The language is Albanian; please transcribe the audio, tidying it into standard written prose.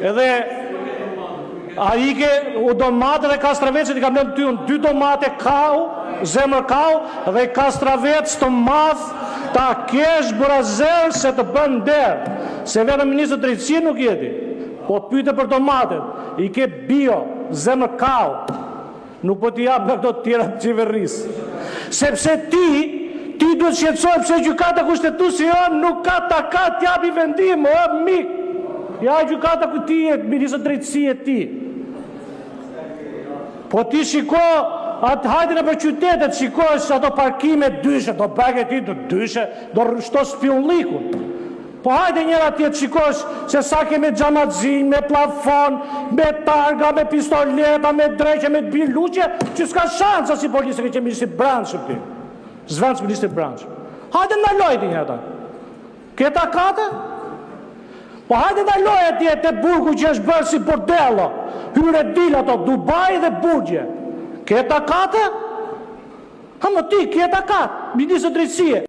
Edhe a ike u domate dhe kastravecet i kam lënë ty unë 2 domate kau, zemër kau dhe kastravec të madh ta kesh burazer se të bën der. Se vetëm ministri drejtësie nuk jeti. Po pyete për domatet, i ke bio, zemër kau. Nuk po t'i jap nga këto të tjera të qeverisë. Sepse ti duhet shqetësoj pse gjykata kushtetuese nuk ka takat t'japi vendim, o mik. Ja gjykata ku ti je, ministri drejtësie ti. Po ti shiko, atë hajde në për qytetet, shiko se ato parkime dyshe, do bag e ti do dyshe, do rështos pionlikun. Po hajde njëra tjetë shikosh se sa ke me xhamazin, me plafon, me targa, me pistoleta, me dreqe, me biluqe, që s'ka shansa si polisë që ministri branshëm ti. Zvanc ministri branshëm. Hajde në lojti një ata. Këta kate? Po hajde në lojt tjetë të burgu që është bërë si bordello. Hyre dil ato, Dubai dhe Burgje. Këta kate? Ha më ti, këta kate, ministri drejtësie.